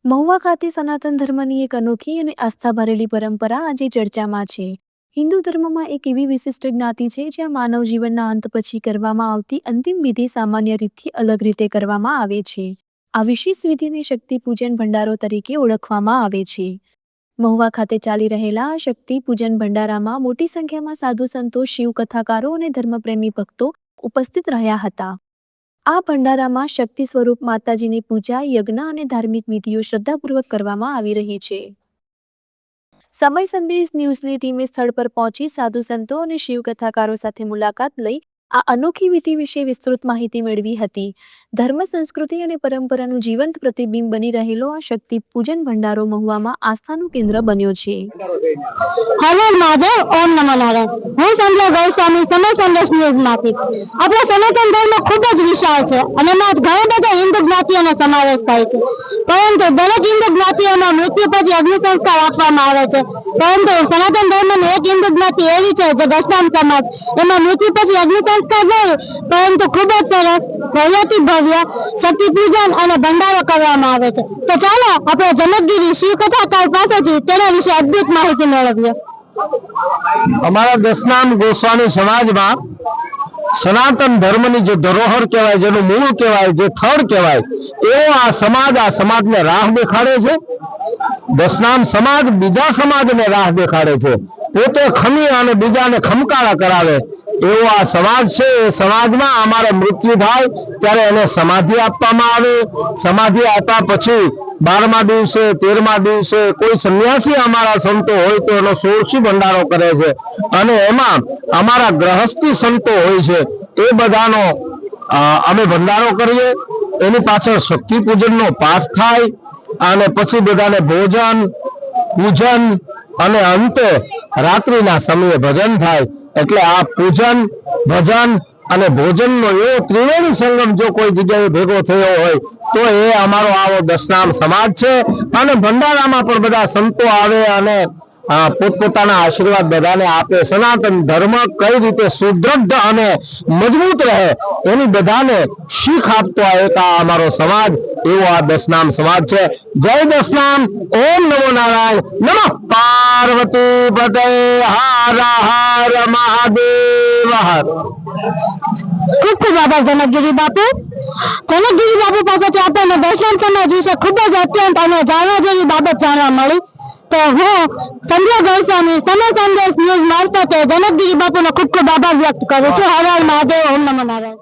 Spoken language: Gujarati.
મહુવા ખાતે સનાતન ધર્મની એક અનોખી અને આસ્થા ભરેલી પરંપરા આજે ચર્ચામાં છે. હિન્દુ ધર્મમાં એક એવી વિશિષ્ટ જ્ઞાતિ છે જ્યાં માનવ જીવનના અંત પછી કરવામાં આવતી અંતિમ વિધિ સામાન્ય રીતથી અલગ રીતે કરવામાં આવે છે. આ વિશેષ વિધિને શક્તિ પૂજન ભંડારો તરીકે ઓળખવામાં આવે છે. મહુવા ખાતે ચાલી રહેલા આ શક્તિ પૂજન ભંડારામાં મોટી સંખ્યામાં સાધુ સંતો, શિવ કથાકારો અને ધર્મપ્રેમી ભક્તો ઉપસ્થિત રહ્યા હતા. આ ભંડારામાં શક્તિ સ્વરૂપ માતાજીની પૂજા, યજ્ઞ અને ધાર્મિક વિધિઓ શ્રદ્ધાપૂર્વક કરવામાં આવી રહી છે. સમય સંદેશ ન્યૂઝની ટીમે સ્થળ પર પહોંચી સાધુ સંતો અને શિવ કથાકારો સાથે મુલાકાત લઈ આ અનોખી વિધિ વિશે વિસ્તૃત માહિતી મેળવી હતી. ધર્મ, સંસ્કૃતિ અને પરંપરાનું જીવંત પ્રતિબિંબ બની રહેલો આ શક્તિ પૂજન ભંડારો મહુવામાં આસ્થાનું કેન્દ્ર બન્યો છે. હરે મહાદેવ, ઓમ નમો નારાયણ. હું સંજય ગોસ્વામી, સમય સંદેશ ન્યૂઝમાંથી. આપણો સનાતન ધર્મ ખૂબ જ વિશાળ છે અને એમાં ઘણા બધા હિન્દુ જ્ઞાતિઓનો સમાવેશ થાય છે. પરંતુ દરેક હિન્દુ જ્ઞાતિઓમાં મૃત્યુ પછી અગ્નિ સંસ્કાર આપવામાં આવે છે. પરંતુ સનાતન ધર્મની એક હિન્દુ જ્ઞાતિ એવી છે જે દશનામ સમાજ, એમાં મૃત્યુ પછી અગ્નિ સંસ્કાર નહીં, પરંતુ ખૂબ જ સરસ ભવ્યથી ભવ્ય શક્તિ પૂજન અને ભંડારો કરવામાં આવે છે. તો ચાલો આપણે જનકગીરી શિવ કથાકાર પાસેથી તેના વિશે અદ્ભુત માહિતી મેળવીએ. અમારા દશનામ ગોસ્વામી સમાજમાં સનાતન ધર્મની જે ધરોહર કહેવાય, જેનું મૂળ કહેવાય, જે થડ કહેવાય, એવો આ સમાજને રાહ દેખાડે છે. દશનામ સમાજ બીજા સમાજને રાહ દેખાડે છે, પોતે ખમી અને બીજાને ખમકારા કરાવે એવો આ સમાજ છે. એ સમાજમાં અમારે મૃત્યુ થાય ત્યારે એને સમાધિ આપવામાં આવે. સમાધિ આપ્યા પછી 12મા દિવસે, 13મા દિવસે કોઈ સંન્યાસી અમારા સંતો હોય તો એનો સોળસી ભંડારો કરે છે અને એમાં અમારા ગ્રહસ્થી સંતો હોય છે એ બધાનો અમે ભંડારો કરીએ. એની પાછળ શક્તિ પૂજનનો પાઠ થાય અને પછી બધાને ભોજન, પૂજન અને અંતે રાત્રિના સમયે ભજન થાય. એટલે આ પૂજન, ભજન અને ભોજનનો એવો ત્રિવેણી સંગમ જો કોઈ જગ્યાએ ભેગો થયો હોય તો એ અમારો આવો દશનામ સમાજ છે. અને ભંડારામાં પણ બધા સંતો આવે અને પોતપોતાના આશીર્વાદ બધાને આપે. સનાતન ધર્મ કઈ રીતે સુદૃઢ અને મજબૂત રહે એની બધાને શીખ આપતો આ એક અમારો સમાજ, એવો આ દશનામ સમાજ છે. જય દશનામ, ઓમ નમો નારાયણ, નમઃ પાર્વતી પતે, હર હર મહાદેવ હર. ખૂબ ખૂબ આભાર જનકગીરી બાપુ. જનકગીરી બાપુ પાસેથી આપણને દશનામ સમાજ વિશે ખૂબ જ અત્યંત અને જાણવા જેવી બાબત જાણવા મળી. તો હું સંજય ગોસ્વામી, સમય સંદેશ ન્યૂઝ મારફતે જનકગીરી બાપુનો ખૂબ ખૂબ આભાર વ્યક્ત કરું છું. હર હર મહાદેવ, ઓમ નમો નારાયણ.